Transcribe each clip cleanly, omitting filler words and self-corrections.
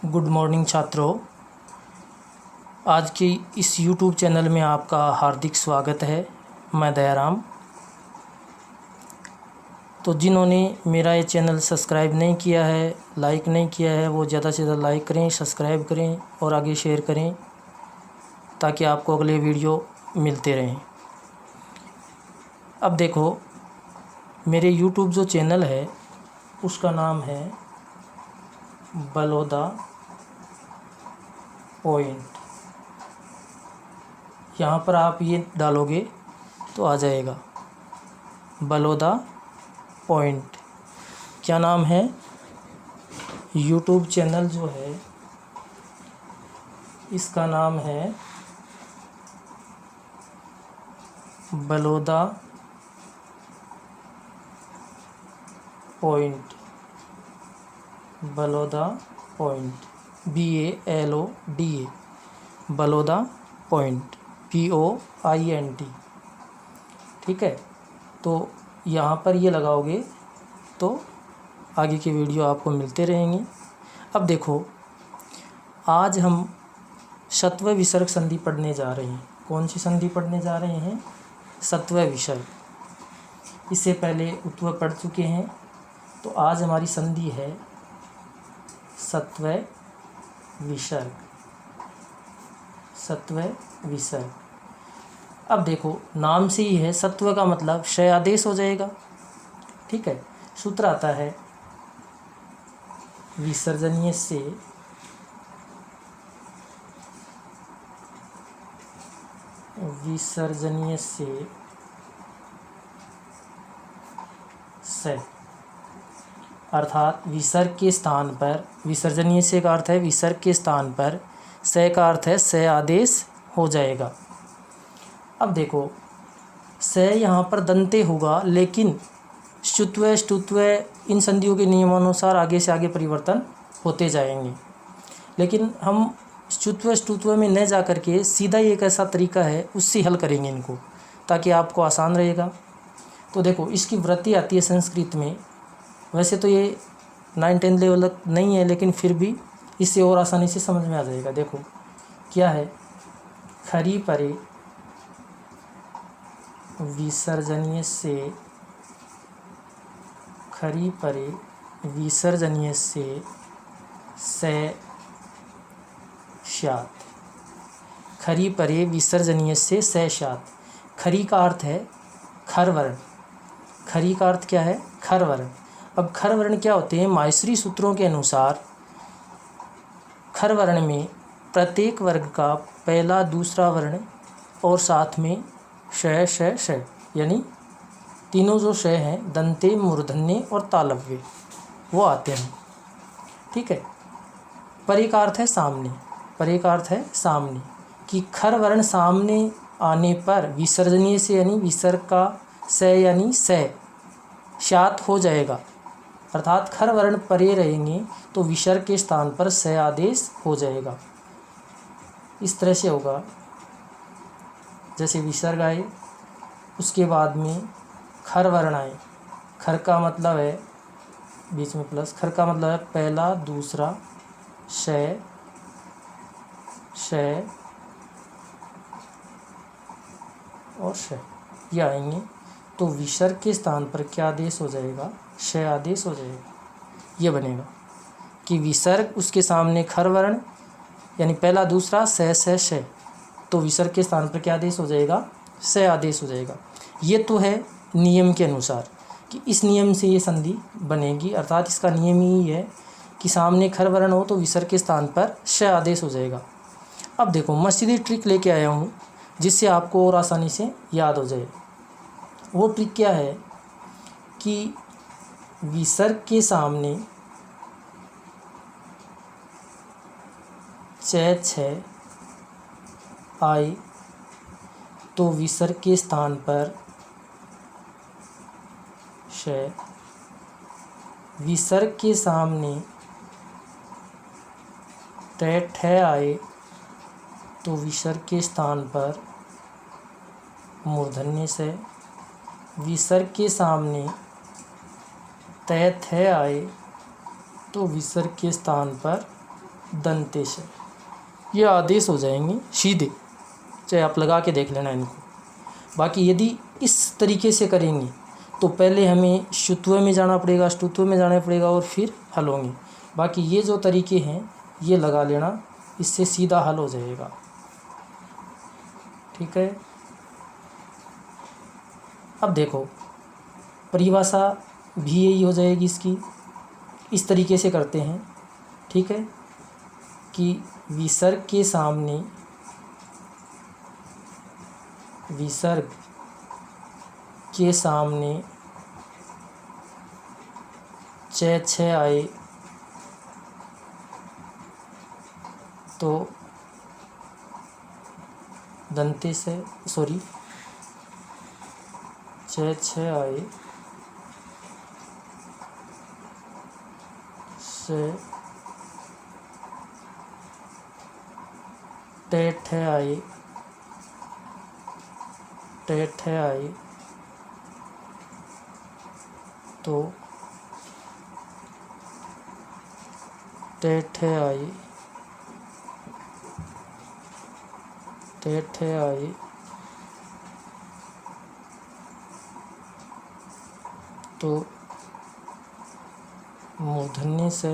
Good morning छात्रों। आज की इस YouTube चैनल में आपका हार्दिक स्वागत है। मैं दयाराम। तो जिन्होंने मेरा ये चैनल सब्सक्राइब नहीं किया है, लाइक नहीं किया है, वो ज़्यादा से ज़्यादा लाइक करें, सब्सक्राइब करें और आगे शेयर करें ताकि आपको अगले वीडियो मिलते रहें। अब देखो, मेरे YouTube जो चैनल है उसका नाम है बलौदा पॉइंट। यहाँ पर आप ये डालोगे तो आ जाएगा बलौदा पॉइंट। क्या नाम है? YouTube चैनल जो है इसका नाम है Baloda point. Baloda point BALODA Baloda point POINT। ठीक है, तो यहाँ पर ये लगाओगे तो आगे के वीडियो आपको मिलते रहेंगे। अब देखो, आज हम सत्व विसर्ग संधि पढ़ने जा रहे हैं। कौन सी संधि पढ़ने जा रहे हैं? सत्व विसर्ग। इससे पहले उत्व पढ़ चुके हैं, तो आज हमारी संधि है सत्व विसर्ग। सत्व विसर्ग। अब देखो, नाम से ही है, सत्व का मतलब शय आदेश हो जाएगा। ठीक है, सूत्र आता है विसर्जनीय से से, अर्थात विसर्ग के स्थान पर, विसर्जनीय से का अर्थ है विसर्ग के स्थान पर, से का अर्थ है से आदेश हो जाएगा। अब देखो, से यहाँ पर दंते होगा, लेकिन शुत्व ष्टुत्व इन संधियों के नियमानुसार आगे से आगे परिवर्तन होते जाएंगे। लेकिन हम शुत्व ष्टुत्व में न जा कर के सीधा एक ऐसा तरीका है उससे हल करेंगे इनको, ताकि आपको आसान रहेगा। तो देखो, इसकी वृत्ति आती है संस्कृत में। वैसे तो ये 9-10 लेवल तक नहीं है, लेकिन फिर भी इससे और आसानी से समझ में आ जाएगा। देखो क्या है, खरी परे विसर्जनीय से, खरी परे विसर्जनीय से स्यात्। खरी परे विसर्जनीय से स्यात्। खरी का अर्थ है खर वर्ण। खरी का अर्थ क्या है? खर वर्ण। अब खर वर्ण क्या होते हैं? माहेश्वरी सूत्रों के अनुसार खर वर्ण में प्रत्येक वर्ग का पहला दूसरा वर्ण और साथ में शय शय शय, यानी तीनों जो शय हैं, दंते, मूर्धन्य और तालव्य, वो आते हैं। ठीक है, परे का अर्थ है सामने। परे का अर्थ है सामने, कि खर वर्ण सामने आने पर विसर्जनीय से यानी विसर्ग का से यानी से स्यात् हो जाएगा। अर्थात खर वर्ण परे रहेंगे तो विसर्ग के स्थान पर से आदेश हो जाएगा। इस तरह से होगा, जैसे विसर्ग आए उसके बाद में खर वर्ण आए। खर का मतलब है बीच में प्लस, खर का मतलब है पहला दूसरा शय शय और शय, ये आएंगे तो विसर्ग के स्थान पर क्या आदेश हो जाएगा? शय आदेश हो जाएगा। ये बनेगा कि विसर्ग उसके सामने खर वर्ण यानी पहला दूसरा शय शय शय, तो विसर्ग के स्थान पर क्या आदेश हो जाएगा? शय आदेश हो जाएगा। ये तो है नियम के अनुसार कि इस नियम से ये संधि बनेगी। अर्थात इसका नियम ही है कि सामने खर वर्ण हो तो विसर्ग के स्थान पर शय आदेश हो जाएगा। अब देखो, मैं सीधी ट्रिक लेके आया हूँ जिससे आपको और आसानी से याद हो जाए। वो ट्रिक क्या है कि विसर्ग के सामने छ आए तो विसर्ग के स्थान पर शय, विसर्ग के सामने ठ आए तो विसर्ग के स्थान पर मूर्धन्य से, विसर्ग के सामने थ आए तो विसर्ग के स्थान पर दंते से, ये आदेश हो जाएंगे सीधे, चाहे आप लगा के देख लेना इनको। बाकी यदि इस तरीके से करेंगे तो पहले हमें शुत्व में जाना पड़ेगा, ष्टुत्व में जाना पड़ेगा और फिर हल होंगे। बाकी ये जो तरीके हैं ये लगा लेना, इससे सीधा हल हो जाएगा। ठीक है, अब देखो परिभाषा भी यही हो जाएगी इसकी। इस तरीके से करते हैं, ठीक है, कि विसर्ग के सामने च छ आए तो दंते से, सॉरी, च छ आए से टे ठे आए तो टे ठे आए तो मूर्धन्य से,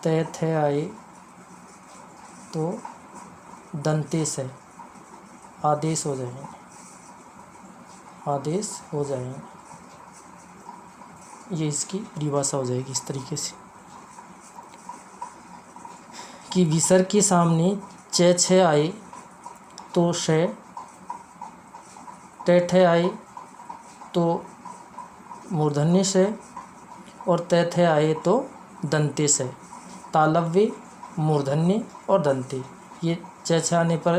ते थे आए तो दंते से आदेश हो जाएंगे, ये इसकी परिभाषा हो जाएगी इस तरीके से कि विसर्ग के सामने च छ आए तो श, टे ठे आए तो मूर्धन्य से और ते थे आए तो दंते से। तालव्य, मूर्धन्य और दंते, ये च छ आने पर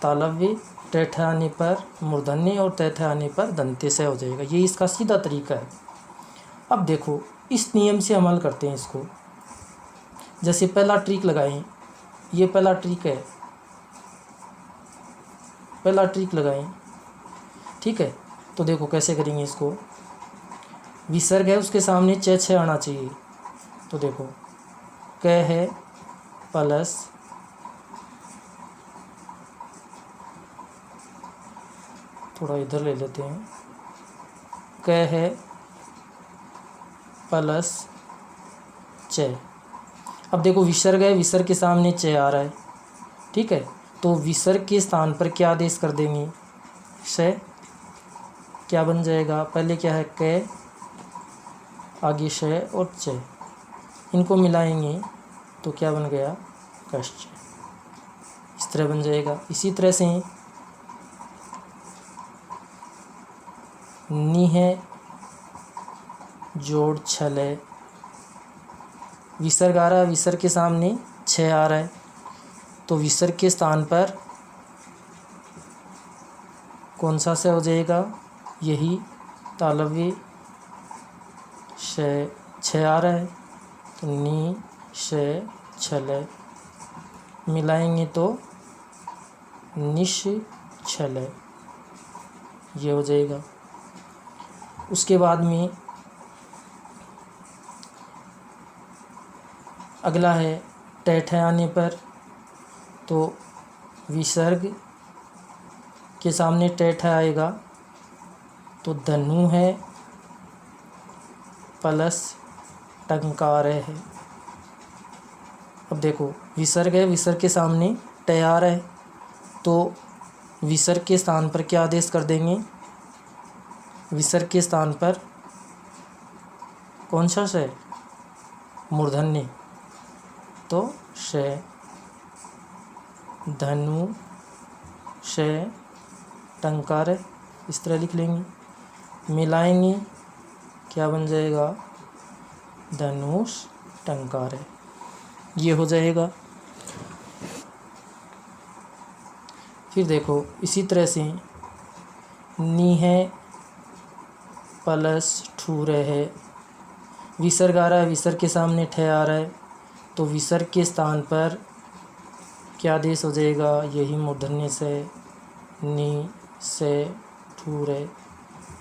तालव्य, टे ठे आने पर मूर्धन्य और ते थे आने पर दंते से हो जाएगा। ये इसका सीधा तरीका है। अब देखो इस नियम से अमल करते हैं इसको। जैसे पहला ट्रिक लगाएं, ये पहला ट्रिक है, पहला ट्रिक लगाएं, ठीक है। तो देखो कैसे करेंगे इसको। विसर्ग है उसके सामने च छ आना चाहिए, तो देखो क है प्लस थोड़ा इधर ले लेते हैं, क है प्लस च। अब देखो विसर्ग है, विसर्ग के सामने च आ रहा है, ठीक है। तो विसर्ग के स्थान पर क्या आदेश कर देंगे, श, क्या बन जाएगा, पहले क्या है क, आगे श और च, इनको मिलाएंगे तो क्या बन गया, कश्च। इस तरह बन जाएगा। इसी तरह से नि है जोड़ छले, विसर्ग आ रहा है, विसर्ग के सामने छ आ रहा है, तो विसर्ग के स्थान पर कौन सा से हो जाएगा, यही तालव्य छ आ रहा है, तो नी श छल, मिलाएंगे तो निश छल, ये हो जाएगा। उसके बाद में अगला है टे ठे आने पर, तो विसर्ग के सामने टे ठे आएगा तो धनु है प्लस टंकार है। अब देखो विसर्ग है, विसर्ग के सामने टे आ रहा है, तो विसर्ग के स्थान पर क्या आदेश कर देंगे, विसर्ग के स्थान पर कौन सा से, मूर्धन्य, तो श, धनु श टंकार, इस तरह लिख लेंगे। मिलाएंगे क्या बन जाएगा, धनुष टंकार, ये हो जाएगा। फिर देखो इसी तरह से नी है प्लस ठूर है, विसर्ग आ रहा है, विसर्ग के सामने ठे आ रहा है, तो विसर्ग के स्थान पर क्या आदेश हो जाएगा, यही मूर्धन्य से, नी से ठूर,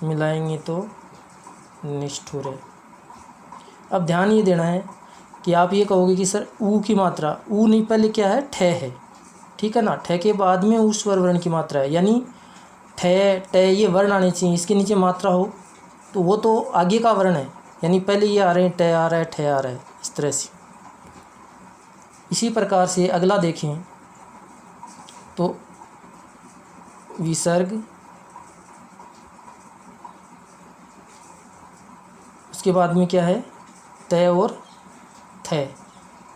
मिलाएंगे तो निष्ठुर। अब ध्यान ये देना है कि आप ये कहोगे कि सर ऊ की मात्रा, ऊ नहीं, पहले क्या है, ठ है, ठीक है ना, ठ के बाद में ऊ स्वर वर्ण की मात्रा है, यानी ठ ट ये वर्ण आने चाहिए, इसके नीचे मात्रा हो तो वो तो आगे का वर्ण है, यानी पहले ये आ रहे हैं, ट आ रहा है, ठ आ रहा है, इस तरह से। इसी प्रकार से अगला देखें तो विसर्ग, उसके बाद में क्या है, त और थ,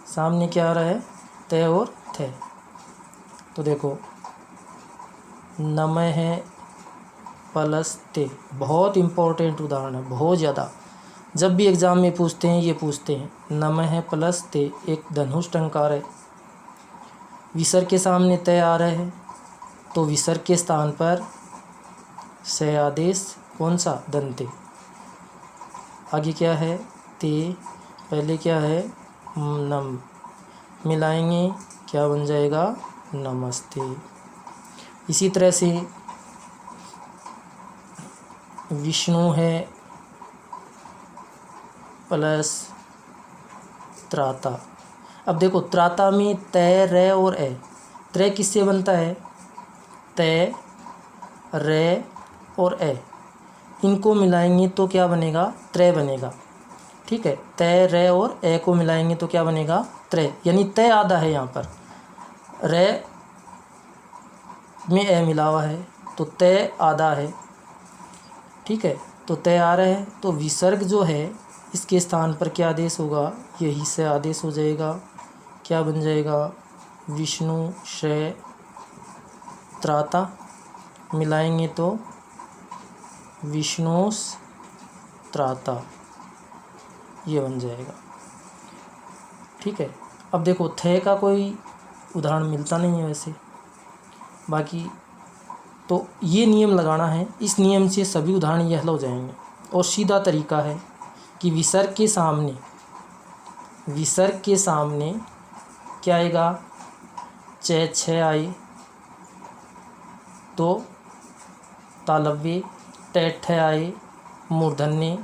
सामने क्या आ रहा है, त और थ। तो देखो नमः प्लस ते, बहुत इम्पोर्टेंट उदाहरण है, बहुत ज़्यादा, जब भी एग्ज़ाम में पूछते हैं ये पूछते हैं, नमः प्लस ते एक धनुष टंकार है, विसर्ग के सामने तय आ रहा है तो विसर्ग के स्थान पर से आदेश कौन सा, दंते। आगे क्या है, ते, पहले क्या है, नम, मिलाएंगे क्या बन जाएगा, नमस्ते। इसी तरह से विष्णु है प्लस त्राता। अब देखो त्राता में तय, रे और ए, त्रय किससे बनता है, तय, रे और ए, इनको मिलाएंगे तो क्या बनेगा, त्रय बनेगा, ठीक है। तय, रे और ए को मिलाएंगे तो क्या बनेगा, त्रय, यानी तय आधा है यहाँ पर, रे में ए मिला हुआ है तो तय आधा है, ठीक है। तो तय आ रहा है तो विसर्ग जो है इसके स्थान पर क्या आदेश होगा, यही से आदेश हो जाएगा, क्या बन जाएगा, विष्णु से त्राता, मिलाएंगे तो विष्णुस त्राता, ये बन जाएगा, ठीक है। अब देखो थे का कोई उदाहरण मिलता नहीं है वैसे, बाकी तो ये नियम लगाना है, इस नियम से सभी उदाहरण ये हल हो जाएंगे। और सीधा तरीका है कि विसर्ग के सामने क्या आएगा, च छ आए तो तालव्य, ट ठ आए मूर्धन्य,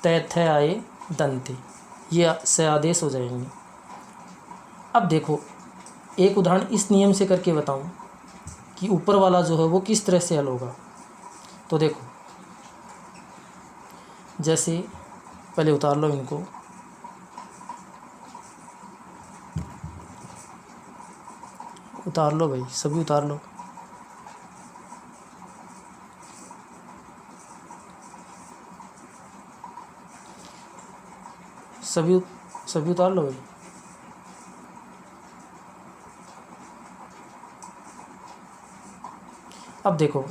त थ आए दंते, ये से आदेश हो जाएंगे। अब देखो एक उदाहरण इस नियम से करके बताऊं कि ऊपर वाला जो है वो किस तरह से हल होगा। तो देखो जैसे पहले उतार लो इनको, उतार लो भाई, सभी उतार लो। सभी उतार लो भाई। अब देखो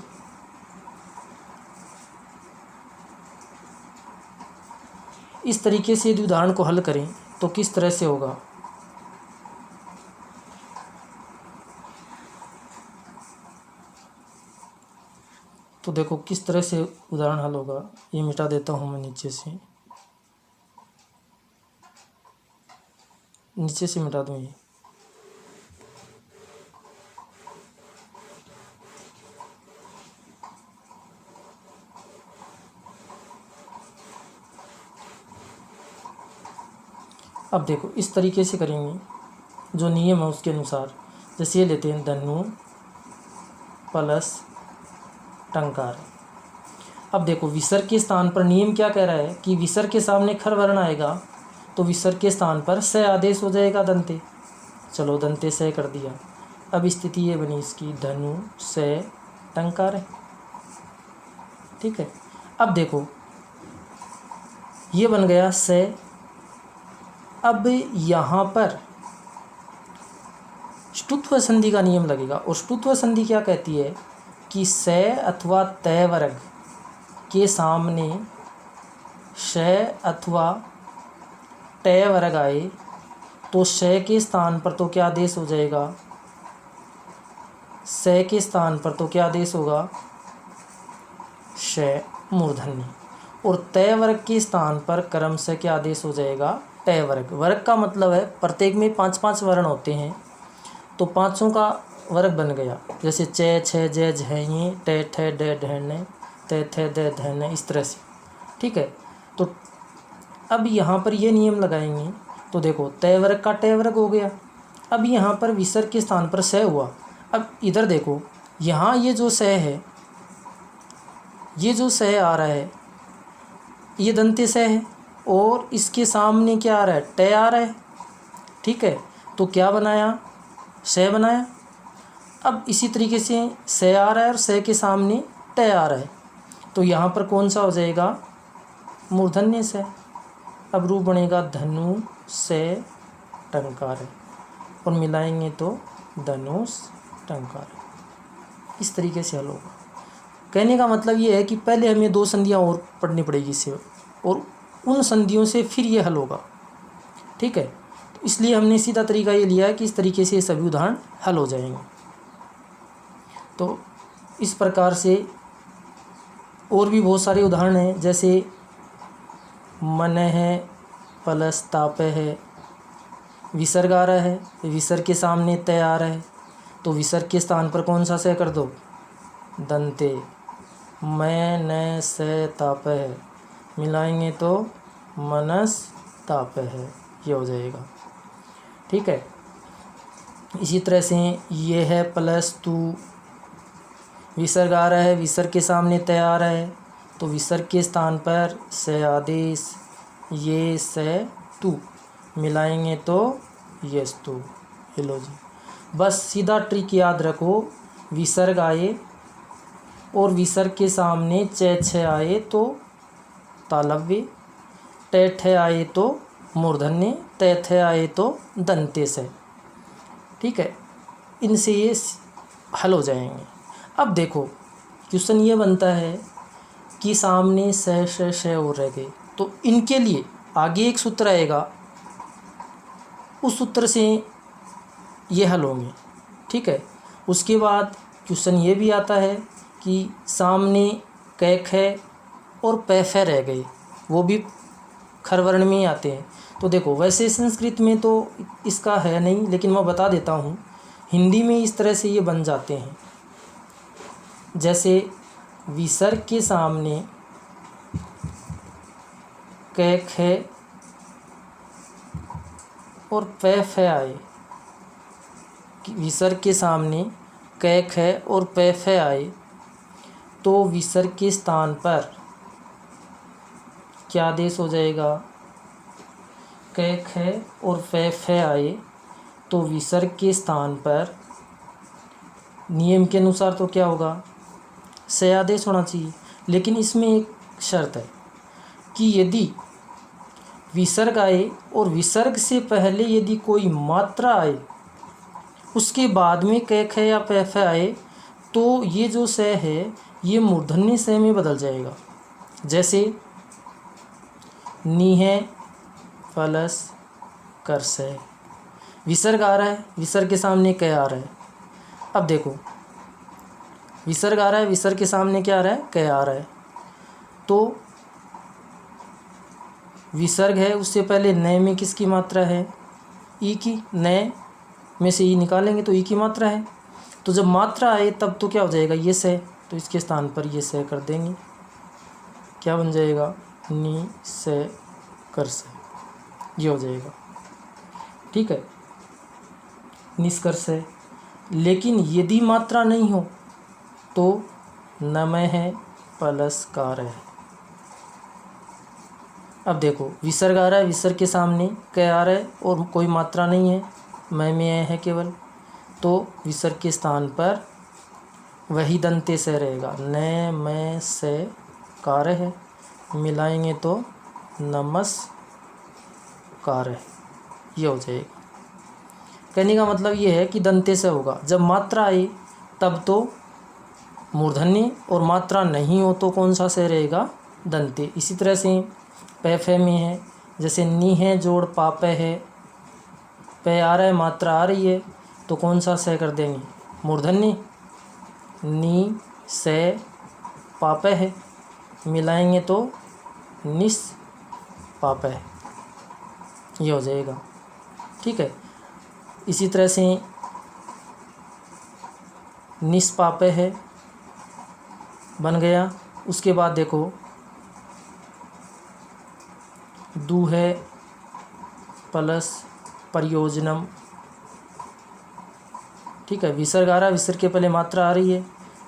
इस तरीके से यदि उदाहरण को हल करें तो किस तरह से होगा। तो देखो किस तरह से उदाहरण हल होगा, ये मिटा देता हूँ मैं नीचे से मिटा दूँ ये। अब देखो इस तरीके से करेंगे, जो नियम है उसके अनुसार। जैसे ये लेते हैं धनु प्लस टंकार। अब देखो विसर्ग के स्थान पर नियम क्या कह रहा है कि विसर्ग के सामने खर वर्ण आएगा तो विसर्ग के स्थान पर स आदेश हो जाएगा, दंते। चलो दंते से कर दिया। अब स्थिति ये बनी इसकी, धनु से टंकार है, ठीक है। अब देखो ये बन गया से। अब यहाँ पर ष्टुत्व संधि का नियम लगेगा, और ष्टुत्व संधि क्या कहती है कि से अथवा तय वर्ग के सामने श अथवा टय वर्ग आए तो श के स्थान पर तो क्या आदेश हो जाएगा, स के स्थान पर तो क्या आदेश होगा, श मूर्धन्य। और तय वर्ग के स्थान पर क्रम से क्या आदेश हो जाएगा, टय वर्ग। वर्ग का मतलब है प्रत्येक में 5-5 वर्ण होते हैं, तो पाँचों का वर्ग बन गया। जैसे च छ ज झ ये, ट ठ ड ढ न, त थ द ध न, इस तरह से, ठीक है। तो अब यहाँ पर ये नियम लगाएंगे तो देखो तय वर्ग का टय वर्ग हो गया। अब यहाँ पर विसर्ग के स्थान पर स हुआ। अब इधर देखो, यहाँ ये जो स है, ये जो स आ रहा है ये दंते स है और इसके सामने क्या आ रहा है, टय आ रहा है। ठीक है, तो क्या बनाया, स बनाया। अब इसी तरीके से स आ रहा है और स के सामने टय आ रहा है, तो यहाँ पर कौन सा हो जाएगा, मूर्धन्य स। अब रूप बनेगा धनु से टंकार और मिलाएंगे तो धनुष टंकार। इस तरीके से हल होगा। कहने का मतलब ये है कि पहले हमें 2 संधियाँ और पढ़नी पड़ेगी इससे, और उन संधियों से फिर ये हल होगा। ठीक है, तो इसलिए हमने सीधा तरीका ये लिया है कि इस तरीके से सभी उदाहरण हल हो जाएंगे। तो इस प्रकार से और भी बहुत सारे उदाहरण हैं, जैसे मन है प्लस ताप है, विसर्ग आ रहा है, विसर्ग के सामने तय आ रहा है, तो विसर्ग के स्थान पर कौन सा से कर दो, दंते। मैं न से ताप है, मिलाएंगे तो मनस ताप है, ये हो जाएगा। ठीक है, इसी तरह से ये है प्लस तू, विसर्ग आ रहा है, विसर्ग के सामने तय आ रहा है, तो विसर्ग के स्थान पर से आदेश, ये से तू, मिलाएंगे तो यस्तु। ये लो जी, बस सीधा ट्रिक याद रखो, विसर्ग आए और विसर्ग के सामने छ आए तो तालव्य, ट आए तो मूर्धन्य, त आए तो दंते से। ठीक है, इनसे ये हल हो जाएंगे। अब देखो क्वेश्चन ये बनता है कि सामने श और रह गए, तो इनके लिए आगे एक सूत्र आएगा, उस सूत्र से ये हल होंगे। ठीक है, उसके बाद क्वेश्चन ये भी आता है कि सामने क ख और प फ रह गए, वो भी खर वर्ण में ही आते हैं। तो देखो वैसे संस्कृत में तो इसका है नहीं, लेकिन मैं बता देता हूँ, हिंदी में इस तरह से ये बन जाते हैं। जैसे विसर्ग के सामने क ख और प फ आए, विसर्ग के सामने क ख और प फ आए, तो विसर्ग के स्थान पर क्या आदेश हो जाएगा, क ख और प फ आए, तो विसर्ग के स्थान पर नियम के अनुसार तो क्या होगा, से आदेश होना चाहिए। लेकिन इसमें एक शर्त है कि यदि विसर्ग आए और विसर्ग से पहले यदि कोई मात्रा आए, उसके बाद में क ख या प फ आए, तो ये जो स है ये मूर्धन्य स में बदल जाएगा। जैसे नी है प्लस कर से, विसर्ग आ रहा है, विसर्ग के सामने क आ रहा है। अब देखो विसर्ग आ रहा है, विसर्ग के सामने क्या आ रहा है, क आ रहा है, तो विसर्ग है, उससे पहले न में किसकी मात्रा है, ई की, न में से ई निकालेंगे तो ई की मात्रा है। तो जब मात्रा आए तब तो क्या हो जाएगा, ये से, तो इसके स्थान पर ये से कर देंगे, क्या बन जाएगा, नी से कर से, ये हो जाएगा। ठीक है, निष्कर्ष है। लेकिन यदि मात्रा नहीं हो तो नमः है प्लस कार है। अब देखो विसर्ग आ रहा है, विसर्ग के सामने क आ रहा है और कोई मात्रा नहीं है, में है केवल, तो विसर्ग के स्थान पर वही दंते से रहेगा, न में से कार है, मिलाएंगे तो नमस कार है, ये हो जाएगा। कहने का मतलब ये है कि दंते से होगा, जब मात्रा आए तब तो मूर्धन्य और मात्रा नहीं हो तो कौन सा से रहेगा, दंते। इसी तरह से प फ में है, जैसे नी है जोड़ पाप है, पे आ रहा है, मात्रा आ रही है, तो कौन सा से कर देंगे, मूर्धन्य, नी से पाप है, मिलाएंगे तो निस पाप है, ये हो जाएगा। ठीक है, इसी तरह से निष्पाप है बन गया। उसके बाद देखो दू है प्लस प्रयोजनम, ठीक है। विसर्ग आ रहा है, विसर्ग के पहले मात्रा आ रही है,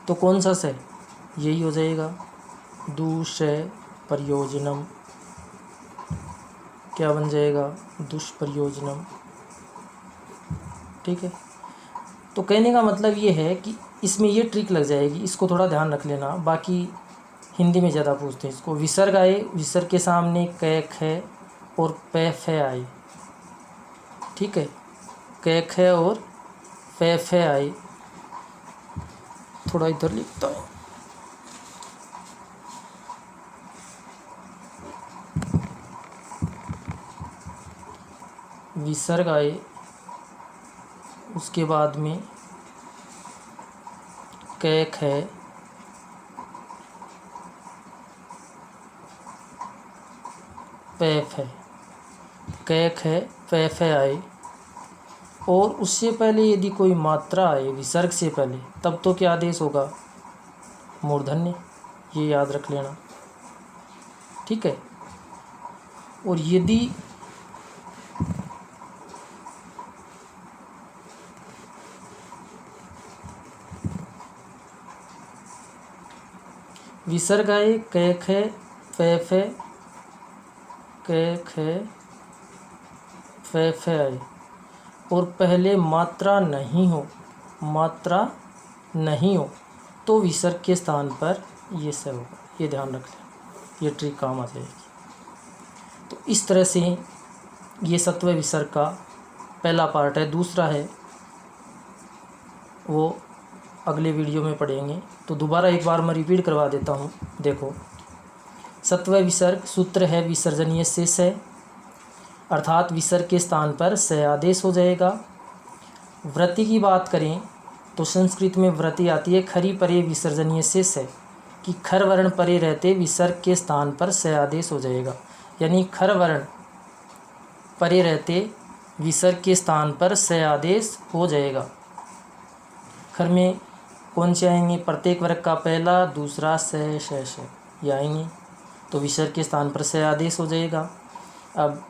तो कौन सा से, यही हो जाएगा। दूषय प्रयोजनम क्या बन जाएगा, दुष्प्रयोजनम, ठीक है। तो कहने का मतलब ये है कि इसमें ये ट्रिक लग जाएगी, इसको थोड़ा ध्यान रख लेना। बाकी हिंदी में ज़्यादा पूछते हैं इसको। विसर्ग आए, विसर्ग के सामने कैक है और पैफ है आए, ठीक है। कैक है और पैफ है आए, थोड़ा इधर लिखता हूँ। विसर्ग आए, उसके बाद में कैक है, पैफ है, कैक है पैफ है आए, और उससे पहले यदि कोई मात्रा आए विसर्ग से पहले, तब तो क्या आदेश होगा, मूर्धन्य। ये याद रख लेना, ठीक है। और यदि विसर्ग आए, कैक है, पैफ है, कैक है, पैफ है आए, और पहले मात्रा नहीं हो, मात्रा नहीं हो, तो विसर्ग के स्थान पर ये से होगा। ये ध्यान रख लें, ये ट्रिक काम आ जाएगी। तो इस तरह से ये सत्व विसर्ग का पहला पार्ट है। दूसरा है वो अगले वीडियो में पढ़ेंगे। तो दोबारा एक बार मैं रिपीट करवा देता हूँ। देखो, सत्व विसर्ग सूत्र है विसर्जनीय से स, अर्थात विसर्ग के स्थान पर स आदेश हो जाएगा। वृत्ति की बात करें तो संस्कृत में वृत्ति आती है खरी परे विसर्जनीय से स, कि खर वर्ण परे रहते विसर्ग के स्थान पर स आदेश हो जाएगा। यानी खर वर्ण परे रहते विसर्ग के स्थान पर स आदेश हो जाएगा। खर में कौन से आएंगे, प्रत्येक वर्ग का पहला, दूसरा, स, श, ये आएंगे, तो विसर्ग के स्थान पर स आदेश हो जाएगा। अब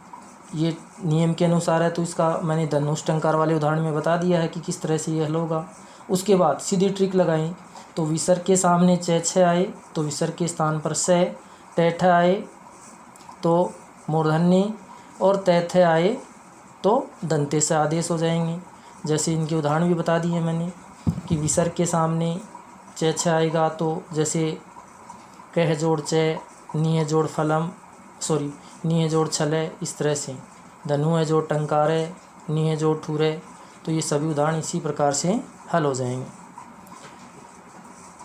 ये नियम के अनुसार है, तो इसका मैंने धनुष टंकार वाले उदाहरण में बता दिया है कि किस तरह से ये हल होगा। उसके बाद सीधी ट्रिक लगाएं, तो विसर्ग के सामने छ आए तो विसर्ग के स्थान पर स, टैठ आए तो मूर्धन्य, और तैथ आए तो दंते से आदेश हो जाएंगे। जैसे इनके उदाहरण भी बता दिए मैंने कि विसर्ग के सामने छ आएगा तो जैसे कह जोड़ च, नी है जोड़ फलम, सॉरी नी है जोड़ छल, इस तरह से धनु है जोड़ टंकार है, नी है जोड़ ठूर है, तो ये सभी उदाहरण इसी प्रकार से हल हो जाएंगे।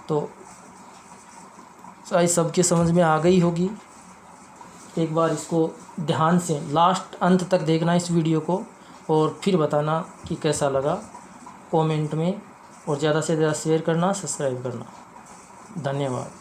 तो शायद सबके समझ में आ गई होगी। एक बार इसको ध्यान से लास्ट अंत तक देखना इस वीडियो को, और फिर बताना कि कैसा लगा कमेंट में, और ज़्यादा से ज़्यादा शेयर करना, सब्सक्राइब करना। धन्यवाद।